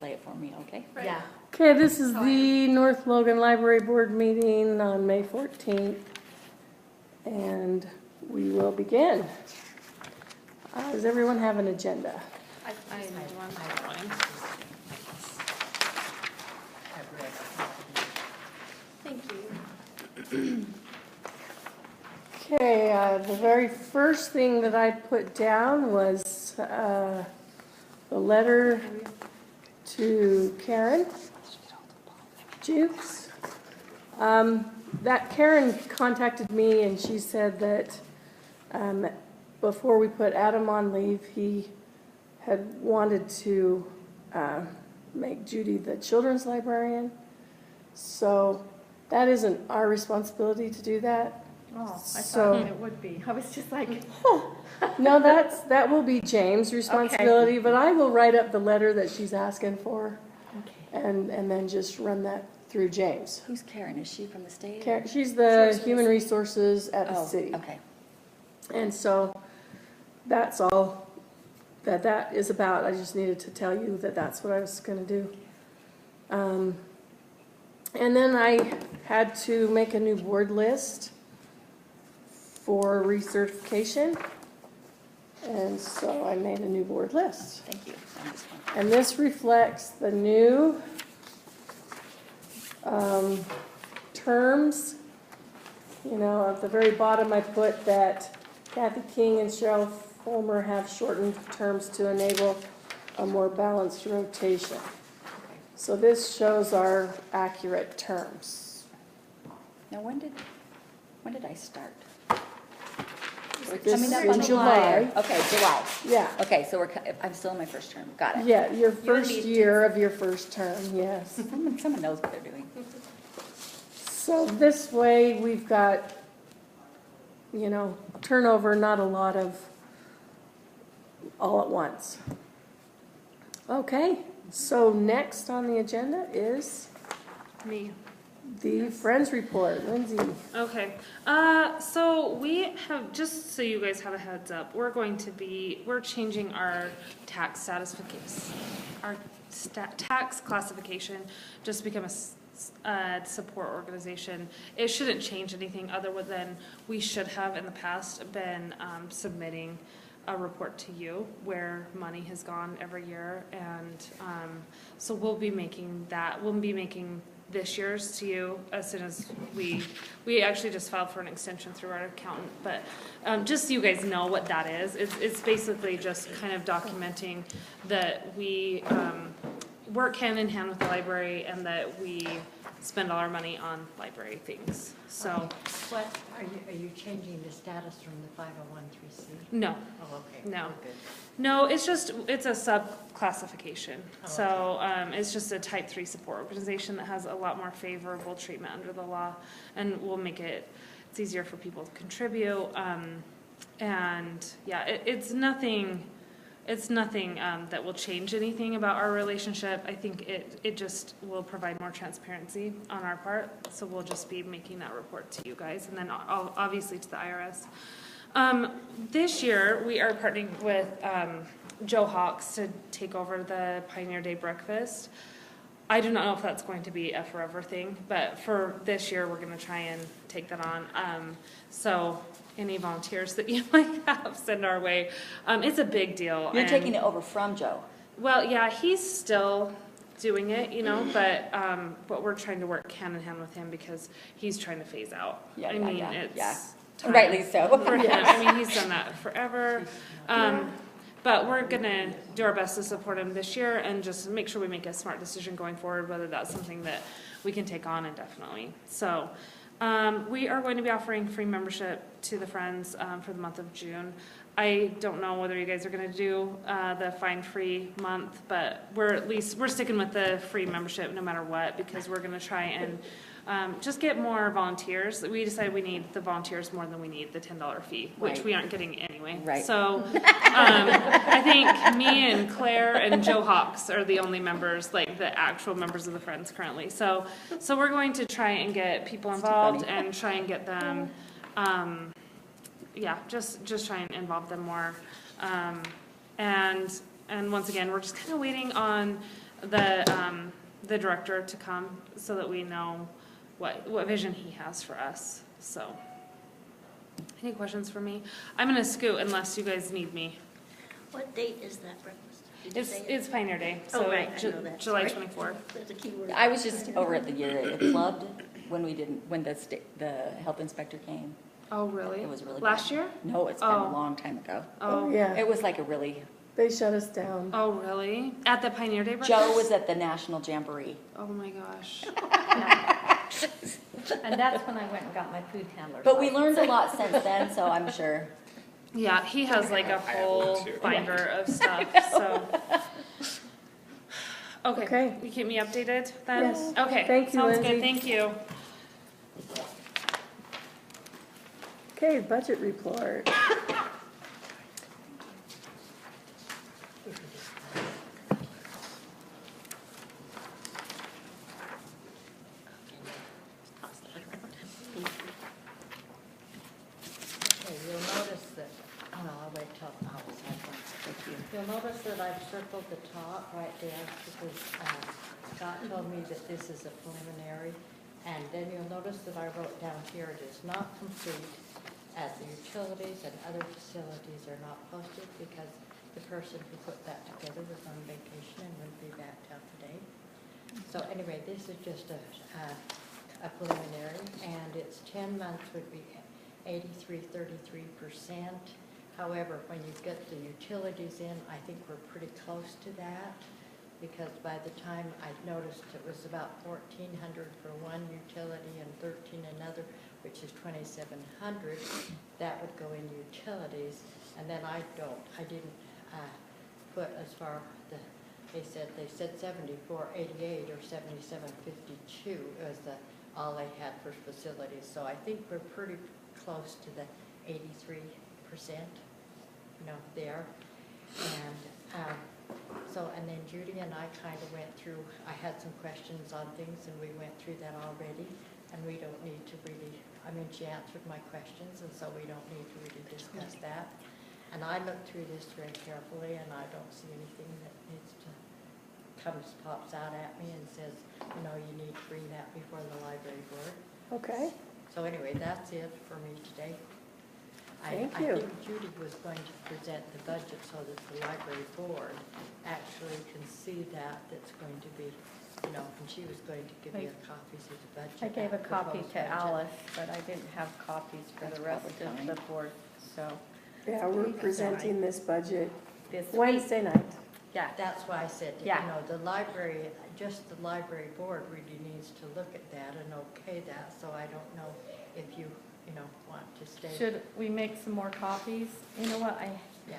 Play it for me, okay? Right. Yeah. Okay, this is the North Logan Library Board meeting on May 14th, and we will begin. Does everyone have an agenda? I need one. Thank you. Okay, the very first thing that I put down was the letter to Karen Jukes. That Karen contacted me and she said that before we put Adam on leave, he had wanted to make Judy the children's librarian. So that isn't our responsibility to do that. Oh, I So- thought it would be. I was just like, No, that will be James' responsibility, but I will write up the letter that she's asking for okay. and then just run that through James. Who's Karen? Is she from the state? Karen, she's the human resources at the Oh, city. okay. And so that's all that is about. I just needed to tell you that that's what I was going to do. And then I had to make a new board list for recertification. And so I made a new board list. Thank you. On this one. And this reflects the new terms. You know, at the very bottom I put that Kathy King and Cheryl Fulmer have shortened terms to enable a more balanced rotation. So this shows our accurate terms. Now, when did I start? We're This coming up in on July. Okay, July. Yeah. Okay, so I'm still in my first term. Got it. Yeah, your first me year of your first term, yes. Someone knows what they're doing. So this way, we've got, you know, turnover, not a lot of all at once. Okay, so next on the agenda is Me. the Friends Report. Lindsay. Okay. So we have, just so you guys have a heads up, we're changing our tax tax classification just to become a support organization. It shouldn't change anything other than we should have in the past been submitting a report to you where money has gone every year, and so we'll be making this year's to you as soon as we actually just filed for an extension through our accountant, but just so you guys know what that is, it's basically just kind of documenting that we work hand in hand with the library and that we spend all our money on library things. So What, are you changing the status from the 501(c)(3)? no. Oh, okay. No. Oh, good. No, it's a sub-classification. Oh, So it's just a type 3 support organization that has a lot more favorable treatment under the law, and will make it's easier for people to contribute. And yeah, it's nothing that will change anything about our relationship. I think it just will provide more transparency on our part. So we'll just be making that report to you guys, and then obviously to the IRS. This year, we are partnering with Joe Hawks to take over the Pioneer Day Breakfast. I do not know if that's going to be a forever thing, but for this year, we're going to try and take that on. So any volunteers that you might have, send our way. It's a big deal. You're taking it over from Joe. Well, yeah, he's still doing it, you know, but we're trying to work hand in hand with him because he's trying to phase out. Yeah, I yeah, mean, yeah, it's yeah. time Rightly so. for him. I mean, he's done that forever. But we're going to do our best to support him this year and just make sure we make a smart decision going forward, whether that's something that we can take on indefinitely. So we are going to be offering free membership to the Friends for the month of June. I don't know whether you guys are going to do the fine-free month, but we're sticking with the free membership no matter what, because we're going to try and just get more volunteers. We decided we need the volunteers more than we need the $10 fee, which Right. we aren't getting anyway. Right. So I think me and Claire and Joe Hawks are the only members, like the actual members of the Friends currently. So we're going to try and get people involved and try and get them, just try and involve them more. And once again, we're just kind of waiting on the director to come so that we know what vision he has for us, so. Any questions for me? I'm gonna scoot unless you guys need me. What date is that breakfast? Did you say it? It's Pioneer Day, Oh, so right, I know that. July Sorry. 24th. That's a key word. I was just over at the year it clubbed when the health inspector came. Oh, really? It was really Last good. year? No, it's been Oh. a long time ago. Oh, Oh, yeah, It was like a really, they shut us down. oh, really? At the Pioneer Day breakfast? Joe was at the National Jamboree. Oh, my gosh. And that's when I went and got my food handler's But we license. learned a lot since then, so I'm sure. Yeah, he has like a whole binder of stuff, so. Okay, Okay. you keep me updated then? Yes. Okay, Thank you, sounds Lindsay. good, thank you. Okay, budget report. Okay, you'll notice that, oh, no, I'll wait till Alice has one. Thank you. You'll notice that I've circled the top right there because Scott told me that this is a preliminary. And then you'll notice that I wrote down here, it is not complete as the utilities and other facilities are not posted because the person who put that together was on vacation and wouldn't be back till today. So anyway, this is just a preliminary, and its 10 months would be 83.33%. However, when you get the utilities in, I think we're pretty close to that, because by the time I noticed it was about 1,400 for one utility and 13 another, which is 2,700, that would go in utilities. And then I didn't put as far, they said 7488 or 7752 was all they had for facilities. So I think we're pretty close to the 83%, there. And and then Judy and I kind of went through, I had some questions on things and we went through that already. And we don't need to really, she answered my questions, and so we don't need to really discuss that. And I looked through this very carefully, and I don't see anything that needs to pops out at me and says, you need to bring that before the library board. Okay, So anyway, that's it for me today. Thank I you. think Judy was going to present the budget so that the library board actually can see that's going to be, and she was going to give me copies of the budget. I gave a copy proposed to budget. Alice, but I didn't have copies for That's the rest probably of the board, so yeah, we're presenting this budget this week. Wednesday night. Yeah, That's why I said, Yeah. the library, just the library board really needs to look at that and okay that, so I don't know if you, want to stay. should we make some more copies? You know what, Yeah.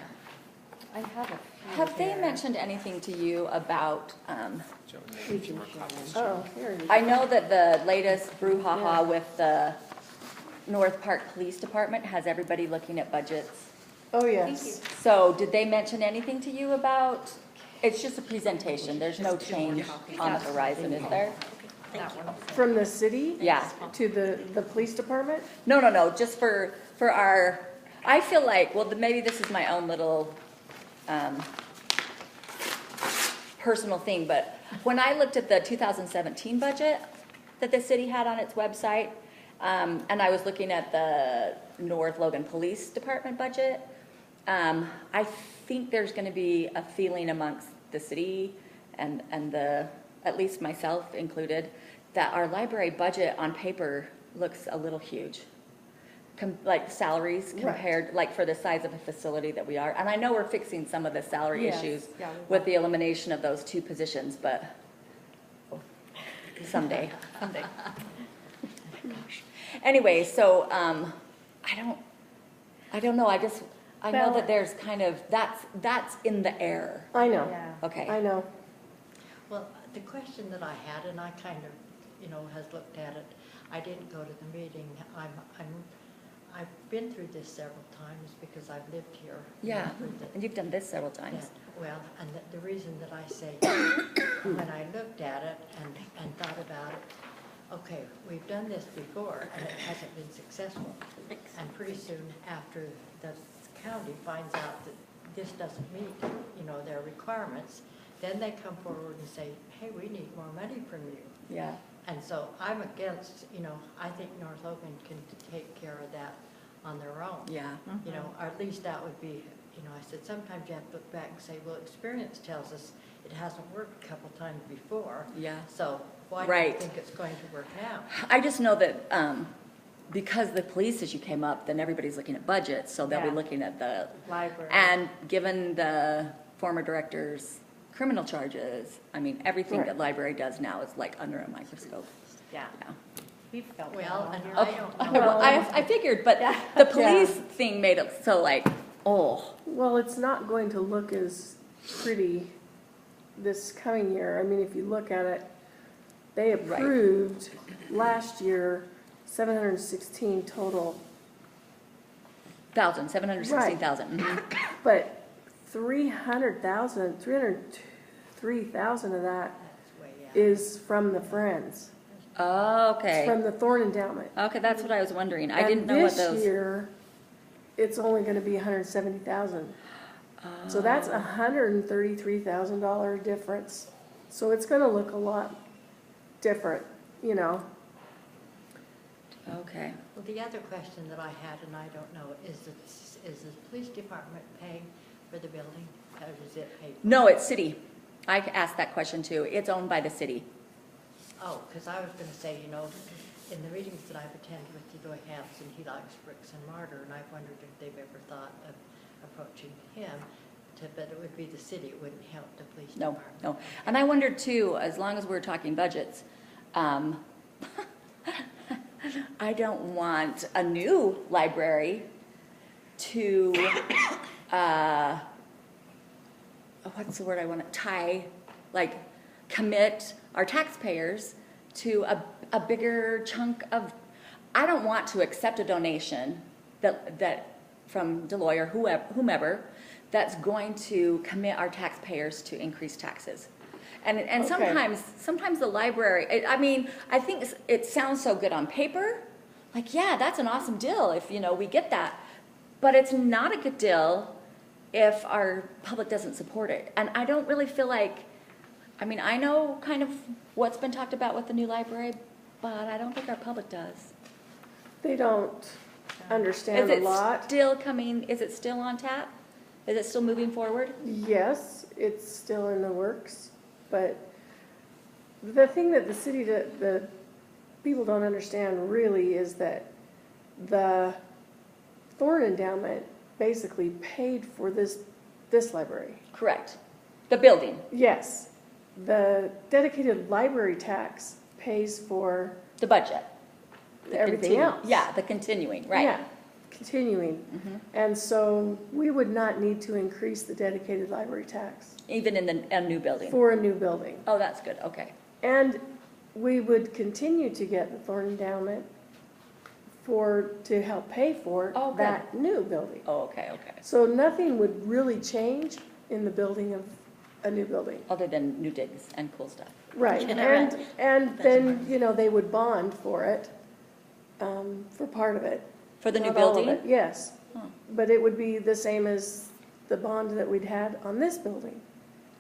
I have a few Have they here. mentioned anything to you about, Oh, here it is. I know that the latest brouhaha with the North Park Police Department has everybody looking at budgets. Oh, yes. So did they mention anything to you about, it's just a presentation, there's no change on the horizon, is there? That one. From the city Yeah. to the police department? No, just for our, I feel like, well, maybe this is my own little personal thing, but when I looked at the 2017 budget that the city had on its website, and I was looking at the North Logan Police Department budget, I think there's going to be a feeling amongst the city and at least myself included, that our library budget on paper looks a little huge. Like salaries compared, like for the size of a facility that we are. And I know we're fixing some of the salary Yes, issues yeah, we with the elimination of those 2 positions, but someday. Someday. Anyway, so, I don't know, I know Well- that there's kind of, that's in the air. I know, Yeah. Okay. I know. Well, the question that I had, and I kind of, has looked at it, I didn't go to the meeting. I've been through this several times because I've lived here. Yeah, through the- and you've done this several times. Well, and the reason that I say, when I looked at it and thought about it, okay, we've done this before and it hasn't been successful. And pretty soon after the county finds out that this doesn't meet, their requirements, then they come forward and say, hey, we need more money from you. Yeah. And so I'm against, I think North Logan can take care of that on their own. Yeah. Or at least that would be, I said, sometimes you have to look back and say, well, experience tells us it hasn't worked a couple times before. Yeah. So why do you Right. think it's going to work now? I just know that because the police issue came up, then everybody's looking at budgets, so they'll be Yeah. looking at the, Library. and given the former director's criminal charges, I mean, everything Right. that library does now is like under a microscope. Yeah, Yeah. we felt that Well, on and here. I Okay. don't know. Well, I figured, but the police thing made it so like, oh, Well, it's not going to look as pretty this coming year. I mean, if you look at it, they Right. approved last year 716 total, 716,000. Mhm. but 303,000 of that That's way out. is from the Friends. Oh, It's okay. from the Thorn Endowment. Okay, that's what I was wondering. I And didn't know what this those. year, it's only gonna be 170,000. So that's Oh. $133,000 difference. So it's gonna look a lot different, Okay. Well, the other question that I had, and I don't know, is the police department paying for the building? Or does it pay? No, it's city. I asked that question too. It's owned by the city. Oh, because I was going to say, in the meetings that I've attended with Eloy Hanson, he likes bricks and mortar, and I wondered if they've ever thought of approaching him, but it would be the city, it wouldn't help the police No, department. no. And I wondered too, as long as we're talking budgets, I don't want a new library to, what's the word I want to, commit our taxpayers to a bigger chunk of, I don't want to accept a donation that from Deloitte or whomever, that's going to commit our taxpayers to increased taxes. And Okay. sometimes the library, I think it sounds so good on paper, like, yeah, that's an awesome deal if, we get that. But it's not a good deal if our public doesn't support it. And I don't really feel like, I know kind of what's been talked about with the new library, but I don't think our public does. They don't Is understand a it lot. still coming, is it still on tap? Is it still moving forward? Yes, it's still in the works, but the thing that the people don't understand really is that the Thorn Endowment basically paid for this library. Correct. The building. Yes, the dedicated library tax pays for The budget. The everything continu- else. Yeah, the continuing, right. Yeah, continuing. Mhm. And so we would not need to increase the dedicated library tax Even in a new building. for a new building. Oh, that's good, okay. And we would continue to get the Thorn Endowment to help pay for Oh, good. that new building. Oh, okay. So nothing would really change in the building of a new building. Other than new digs and cool stuff. Right, Yeah. and then, they would bond for it, for part of it. For the new Not all of building? it, yes. Huh. But it would be the same as the bond that we'd had on this building.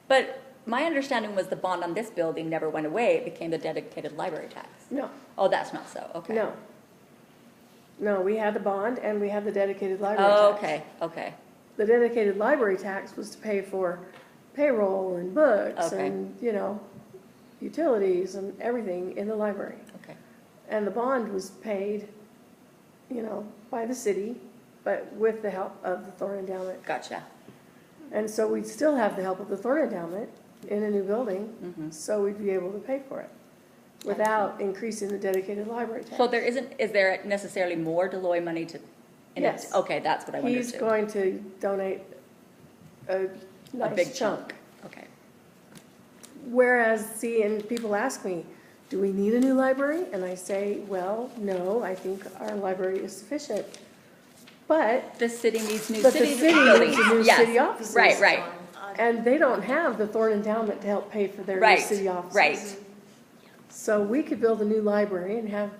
But my understanding was the bond on this building never went away. It became the dedicated library tax. No, Oh, that's not so, okay. no. No, we had the bond and we had the dedicated library Oh, tax. okay. The dedicated library tax was to pay for payroll and books Okay. and, utilities and everything in the library. Okay. And the bond was paid, by the city, but with the help of the Thorn Endowment. Gotcha. And so we'd still have the help of the Thorn Endowment in a new building, Mhm. so we'd be able to pay for it without increasing the dedicated library tax. So is there necessarily more Deloitte money to? in it? Yes. Okay, that's what I wondered He's too. going to donate a A nice big chunk. Okay. Whereas, see, and people ask me, do we need a new library? And I say, well, no, I think our library is sufficient. But, The city needs new But the city city buildings. needs new Yes. city offices. Right. and they don't have the Thorn Endowment to help pay for their new Right, city offices. right. So we could build a new library and have,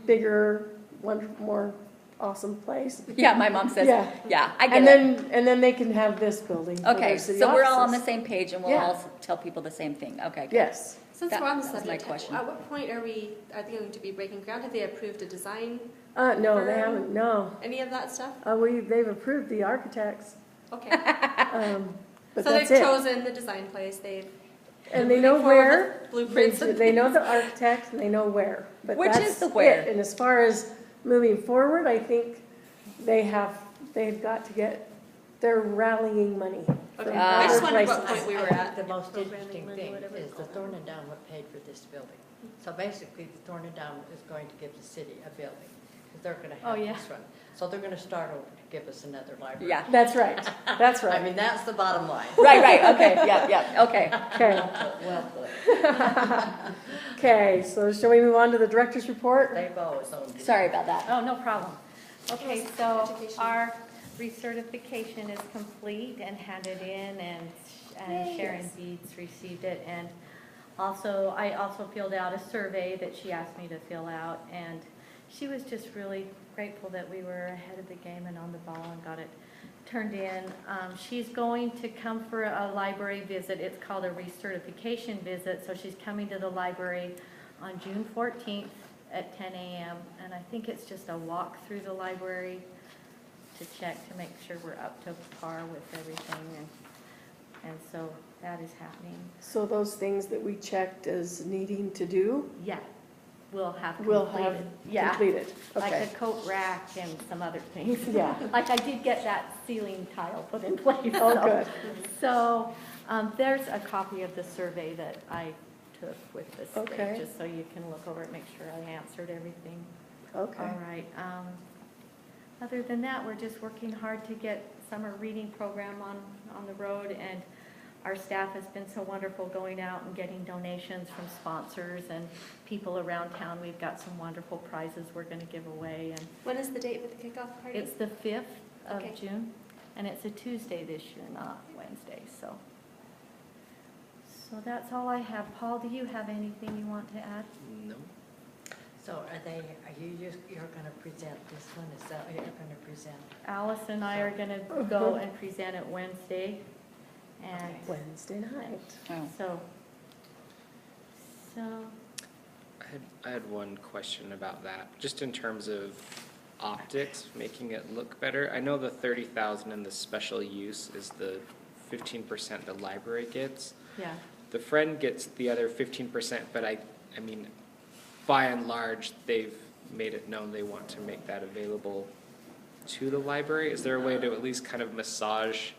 bigger, more awesome place. Yeah, my mom says, Yeah. yeah, I get And it. then they can have this building for Okay, their city so we're all on the offices. same page and we'll Yeah. all tell people the same thing. Okay, good. Yes. Since That- we're on the that was my subject, question. at what point are they going to be breaking ground? Have they approved a design, No, they For- haven't, no. any of that stuff? They've approved the architects, Okay. but So that's they've it. chosen the design place, they've. And they moving know forward where, with Blueprints and they know things. the architect and they know where. But Which is that's the where. it. And as far as moving forward, I think they've got to get, they're rallying money. from Okay, I just other wondered what places. point we were I at. think the most Programming interesting money, thing whatever is it's the called. Thorn and Downwood paid for this building. So basically, the Thorn and Downwood is going to give the city a building, because they're gonna Oh, have yeah. this one. So they're gonna start over to give us another library. Yeah, That's right, that's I right. mean, that's the bottom line. right, okay, yep, okay. Okay, Well put. okay, so shall we move on to the director's report? They've always owned it. Sorry about that. Oh, no problem. Okay, so Education. our recertification is complete and handed in, and Sharon Beats received it. And also, I also filled out a survey that she asked me to fill out, and she was just really grateful that we were ahead of the game and on the ball and got it turned in. She's going to come for a library visit. It's called a recertification visit, so she's coming to the library on June 14th at 10 a.m. And I think it's just a walk through the library to check to make sure we're up to par with everything, and so that is happening. So those things that we checked as needing to do, Yeah, we'll have we'll have completed. Yeah, completed. like Okay. a coat rack and some other things. Yeah. Like I did get that ceiling tile put in place. Oh, so- good. So, there's a copy of the survey that I took with this thing, Okay. just so you can look over it, make sure I answered everything. Okay. All right, other than that, we're just working hard to get summer reading program on the road, and our staff has been so wonderful going out and getting donations from sponsors and people around town. We've got some wonderful prizes we're gonna give away, and When is the date for the kickoff party? it's the 5th of Okay. June, and it's a Tuesday this year, not Wednesday, so. So that's all I have. Paul, do you have anything you want to add? No. So you're gonna present this one, is that what you're gonna present? Alice and I are gonna go and present it Wednesday, and Wednesday night. Oh. so, I had one question about that, just in terms of optics, making it look better. I know the 30,000 in the special use is the 15% the library gets. yeah. The Friend gets the other 15%, but I mean, by and large, they've made it known they want to make that available to the library. Is there a way to at least kind of massage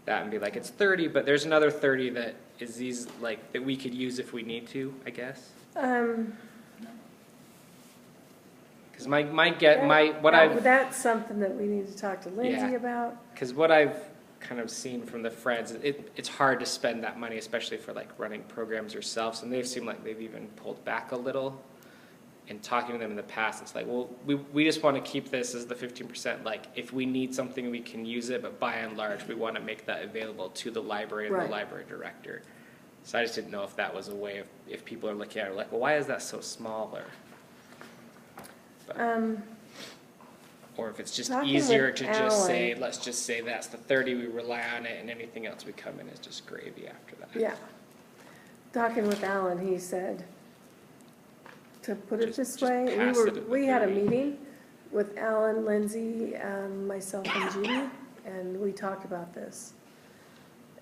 that and be like, it's 30, but there's another 30 that is these, like, that we could use if we need to, I guess? Because That's something that we need to talk to Lindsay Yeah. about. Because what I've kind of seen from the Friends, it's hard to spend that money, especially for like running programs yourselves, and they've seemed like they've even pulled back a little. In talking to them in the past, it's like, well, we just want to keep this as the 15%. Like, if we need something, we can use it, but by and large, we want to make that available to the library and Right. the library director. So I just didn't know if that was a way of, if people are looking at it like, well, why is that so small? Or if it's just Talking easier with to just say, Alan. let's just say that's the 30, we rely on it, and anything else we come in is just gravy after that. Yeah. Talking with Alan, he said, to put it this Just way, pass it at the we had a 30. meeting with Alan, Lindsay, myself and Judy, and we talked about this.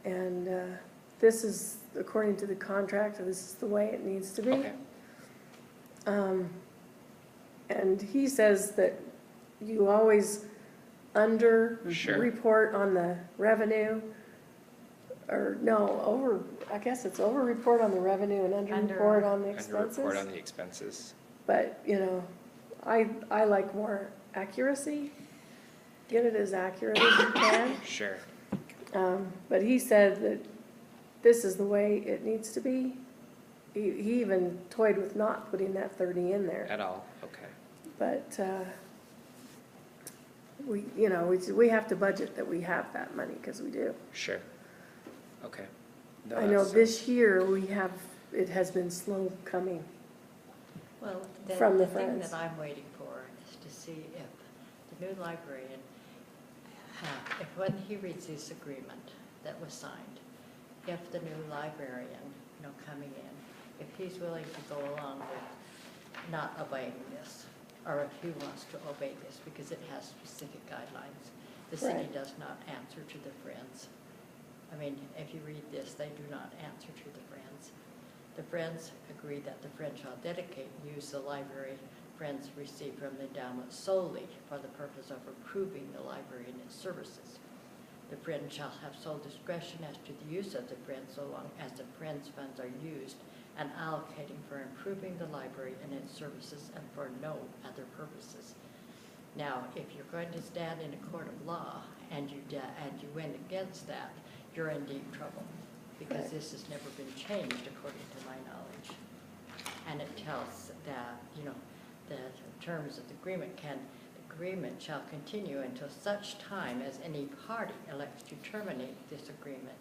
And this is, according to the contract, this is the way it needs to be. Okay. And he says that you always Sure. report on the revenue, or no, I guess it's over-report on the revenue and under-report on the And report expenses. on the expenses. But, I like more accuracy, get it as accurate as you can. Sure. But he said that this is the way it needs to be. He even toyed with not putting that 30 in there. At all, okay. But, we have to budget that we have that money, because we do. Sure. Okay. No, I know that's- this year, it has been slow coming. Well, From the the thing Friends. that I'm waiting for is to see if the new librarian, if when he reads this agreement that was signed, if the new librarian, coming in, if he's willing to go along with not obeying this, or if he wants to obey this because it has specific guidelines, the city Right. does not answer to the Friends. I mean, if you read this, they do not answer to the Friends. The Friends agree that the Friends shall dedicate and use the library Friends receive from the endowment solely for the purpose of improving the library and its services. The Friends shall have sole discretion as to the use of the Friends so long as the Friends funds are used and allocating for improving the library and its services and for no other purposes. Now, if you're going to stand in a court of law and you win against that, you're in deep trouble because Right. this has never been changed according to my knowledge. And it tells that, the terms of the agreement shall continue until such time as any party elects to terminate this agreement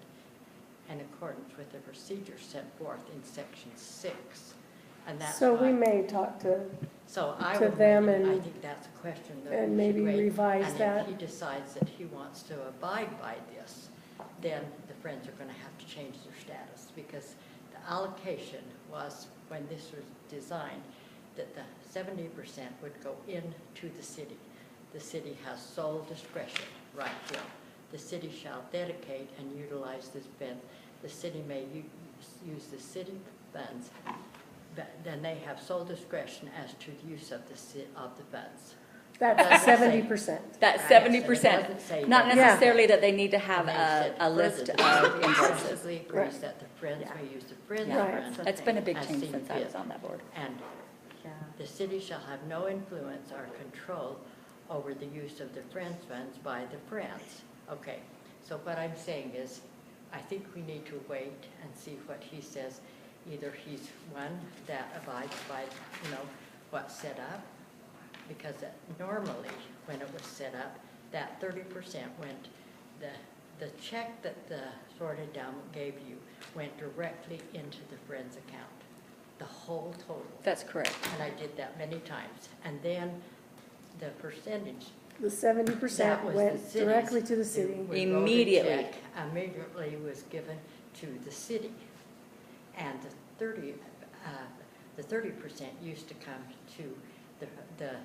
in accordance with the procedures set forth in section 6. And that's So we why- may talk to, So I to would them wait, I and- think that's a question that and we maybe should wait. revise that. And if he decides that he wants to abide by this, then the Friends are going to have to change their status because the allocation was, when this was designed, that the 70% would go into the city. The city has sole discretion right here. The city shall dedicate and utilize this fund. The city may use the city funds, but then they have sole discretion as to the use of the funds. that's Doesn't say- 70%. That Right. 70%, It doesn't say not that. necessarily that they need to have And they said a list further, of the city invoices. explicitly agrees that the Friends Yeah. may use the Friends Yeah. Right. fund. That's been a big as change seen since I fit. was on that board. And Yeah. the city shall have no influence or control over the use of the Friends funds by the Friends. Okay, so what I'm saying is, I think we need to wait and see what he says. Either he's one that abides by, what's set up, because normally, when it was set up, that 30% went, the check that the Sword Endowment gave you went directly into the Friends account, the whole total. That's correct. And I did that many times. And then the percentage, The 70% that was went the city's. directly to the The city. voted Immediately. check Immediately was given to the city. And the 30% used to come to the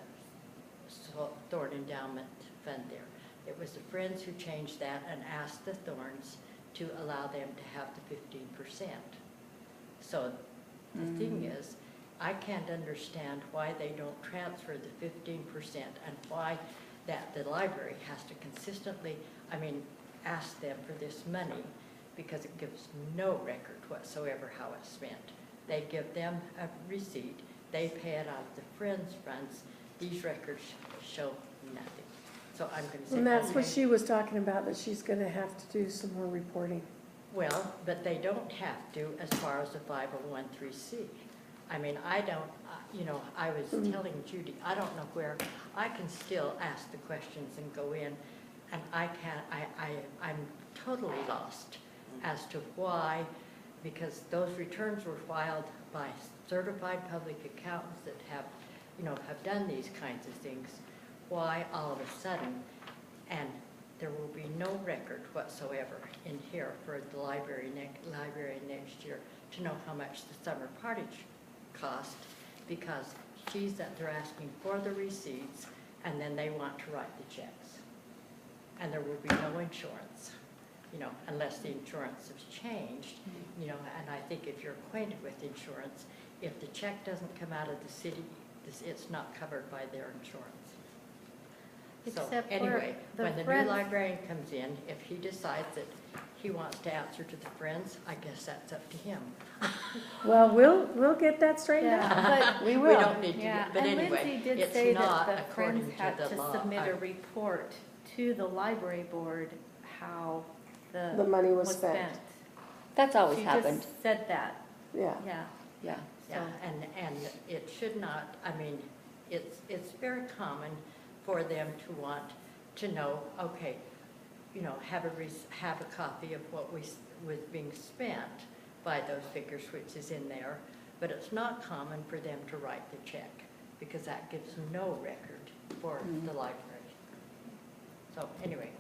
Thorn Endowment Fund there. It was the Friends who changed that and asked the Thorns to allow them to have the 15%. So the thing is, I can't understand why they don't transfer the 15% and why that the library has to consistently, ask them for this money because it gives no record whatsoever how it's spent. They give them a receipt, they pay it out of the Friends funds, these records show nothing. So I'm going to say. And that's what okay. she was talking about, that she's going to have to do some more reporting. Well, but they don't have to as far as the 501(c)(3). I don't, I was telling Judy, I don't know where, I can still ask the questions and go in, and I'm totally lost as to why, because those returns were filed by certified public accountants that have done these kinds of things, why all of a sudden, and there will be no record whatsoever in here for the library next year to know how much the summer party cost, because they're asking for the receipts and then they want to write the checks. And there will be no insurance, unless the insurance has changed, and I think if you're acquainted with insurance, if the check doesn't come out of the city, it's not covered by their insurance. So Except for anyway, the when the new Friends- librarian comes in, if he decides that he wants to answer to the Friends, I guess that's up to him. Well, we'll get that straightened out. Yeah, We We will. don't need to, Yeah, but and anyway, Lindsay did it's say not that the Friends according had to the to law. submit a report to the library board how The the money was spent. That's always She happened. just said that, Yeah. yeah. Yeah. Yeah, So- and it should not, it's very common for them to want to know, okay, have a copy of what was being spent by those figures, which is in there, but it's not common for them to write the check, because that gives no record for the library. So anyway,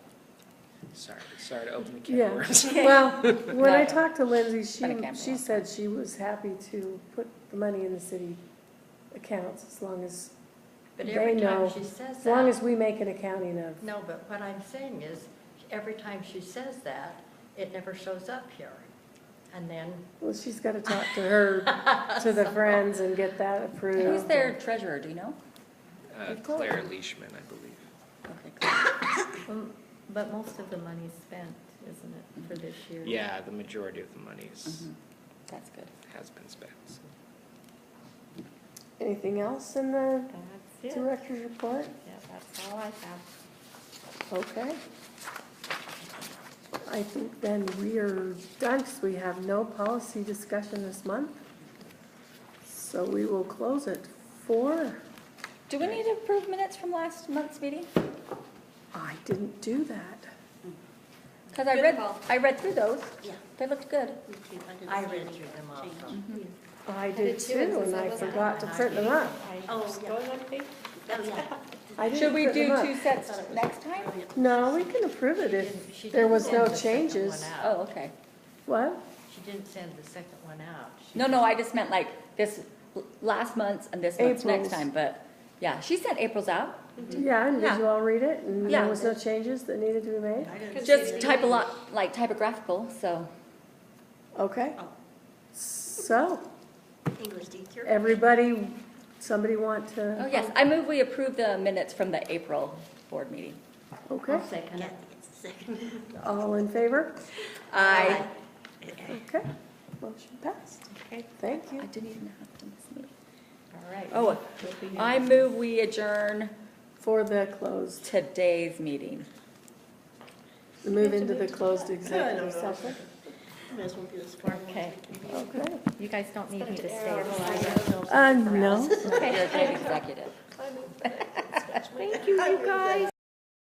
Sorry to open the can Yeah. of worms. Well, when I No. talked to Lindsay, Been a camper she long said she was happy to put the money in the city accounts as long as, but They every know. time she says as long that, as we make an accounting of. no, but what I'm saying is, every time she says that, it never shows up here. And then, Well, she's got to talk to her, to the friends and get that approved. Who's their treasurer, do you know? Claire Leishman, I believe. Okay, cool. But most of the money's spent, isn't it, for this year? Yeah, the majority of the money Mhm. That's good. has been spent. So. Anything else in the That's it. director's report? Yeah, that's all I have. Okay. I think then we are done, because we have no policy discussion this month. So we will close at 4. Do we need to approve minutes from last month's meeting? I didn't do that. Because Good call. I read through those. Yeah. They looked good. Me too. didn't I see read any through them also. change. I did did too, and too, since and I I wasn't forgot to on, I print them up. Oh, yeah. Oh, yeah. I didn't Should we print do them up. 2 sets next time? No, we can approve it She if didn't there was send no the second changes. one out. Oh, okay. What? She didn't send the second one out. She No, I just meant like this last month's and this month's next April's. time, but yeah, she sent April's out. Yeah, and did Yeah. you all read it? And Yeah. there was no changes that needed to be made? I didn't Just see type a any. lot, like typographical, so. Okay. Oh. So, English teacher. everybody, somebody want Oh, to? yes, I move we approve the minutes from the April board meeting. Okay, Second. Kathy gets a second. all in favor? I Okay, motion passed. Okay, Thank you. didn't even have to miss me. all right. Oh, We'll be I move we adjourn For the closed, today's meeting. move into the closed executive session. Might as well be this far. Okay, Okay. you guys don't need me to stay. No. You're a great executive. Thank you, you guys.